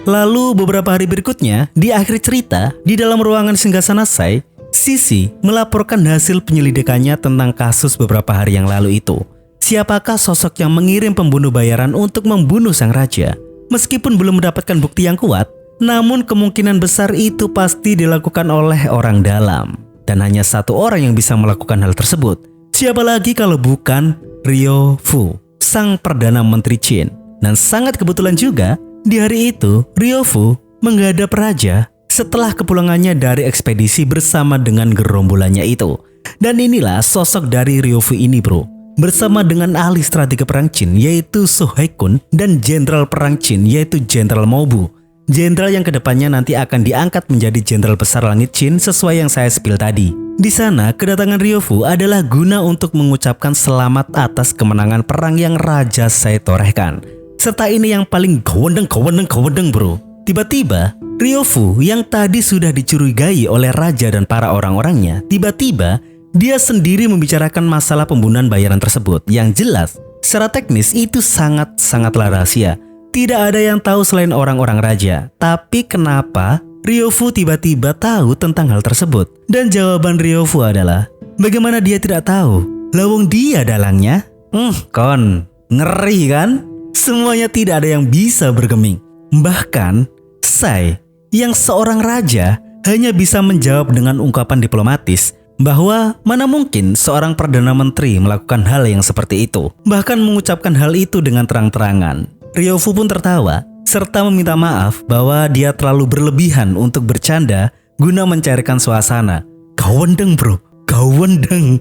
Lalu beberapa hari berikutnya, di akhir cerita, di dalam ruangan singgasana Sai, Sisi melaporkan hasil penyelidikannya tentang kasus beberapa hari yang lalu itu. Siapakah sosok yang mengirim pembunuh bayaran untuk membunuh sang raja? Meskipun belum mendapatkan bukti yang kuat, namun kemungkinan besar itu pasti dilakukan oleh orang dalam. Dan hanya satu orang yang bisa melakukan hal tersebut. Siapa lagi kalau bukan Ryo Fu, sang Perdana Menteri Qin. Dan sangat kebetulan juga, di hari itu Ryo Fu menghadap raja setelah kepulangannya dari ekspedisi bersama dengan gerombolannya itu. Dan inilah sosok dari Ryo Fu ini bro, bersama dengan ahli strategi perang Qin yaitu So Haekun dan jenderal perang Qin yaitu Jenderal Maubu. Jenderal yang kedepannya nanti akan diangkat menjadi jenderal besar langit Qin sesuai yang saya spill tadi. Di sana kedatangan Ryo Fu adalah guna untuk mengucapkan selamat atas kemenangan perang yang Raja Sai torehkan. Serta ini yang paling kewendeng bro. Tiba-tiba Ryo Fu yang tadi sudah dicurigai oleh raja dan para orang-orangnya, tiba-tiba dia sendiri membicarakan masalah pembunuhan bayaran tersebut. Yang jelas, secara teknis itu sangat-sangatlah rahasia. Tidak ada yang tahu selain orang-orang raja. Tapi kenapa Ryo Fu tiba-tiba tahu tentang hal tersebut? Dan jawaban Ryo Fu adalah, bagaimana dia tidak tahu? Lawang dia dalangnya. Ngeri kan? Semuanya tidak ada yang bisa bergeming. Bahkan Sai yang seorang raja hanya bisa menjawab dengan ungkapan diplomatis bahwa mana mungkin seorang Perdana Menteri melakukan hal yang seperti itu, bahkan mengucapkan hal itu dengan terang-terangan. Ryofu pun tertawa, serta meminta maaf bahwa dia terlalu berlebihan untuk bercanda guna mencairkan suasana. Gawendeng bro, gawendeng.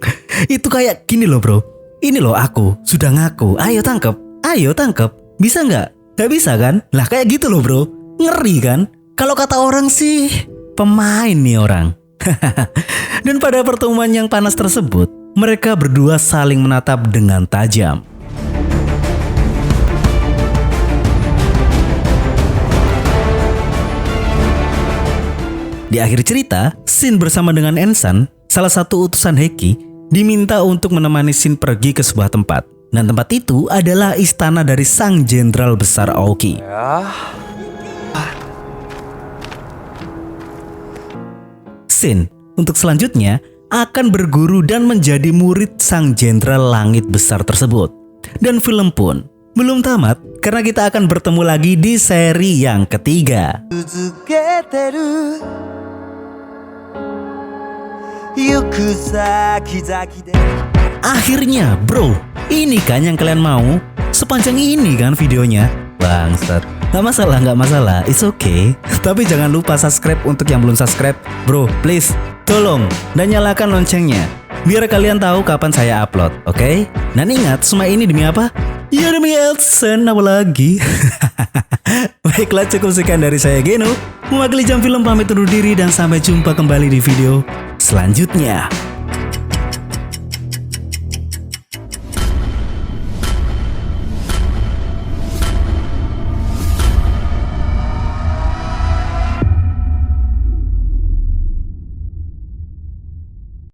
Itu kayak gini loh bro, ini loh aku sudah ngaku, ayo tangkep, bisa nggak? Gak bisa kan? Lah kayak gitu loh bro, ngeri kan? Kalau kata orang sih, pemain nih orang. Dan pada pertemuan yang panas tersebut, mereka berdua saling menatap dengan tajam. Di akhir cerita, Shin bersama dengan Ensan, salah satu utusan Heki, diminta untuk menemani Shin pergi ke sebuah tempat. Dan tempat itu adalah istana dari sang jenderal besar Aoki. Shin untuk selanjutnya akan berguru dan menjadi murid sang jenderal langit besar tersebut. Dan film pun belum tamat karena kita akan bertemu lagi di seri yang ketiga. Akhirnya bro, ini kan yang kalian mau? Sepanjang ini kan videonya? Bangsat. Gak masalah, it's okay. Tapi jangan lupa subscribe untuk yang belum subscribe. Bro, please, tolong, dan nyalakan loncengnya biar kalian tahu kapan saya upload, oke? Dan ingat, semua ini demi apa? Ya demi AdSense, apa lagi? Baiklah, cukup sekian dari saya Geno, mewakili Jam Film pamit undur diri dan sampai jumpa kembali di video selanjutnya.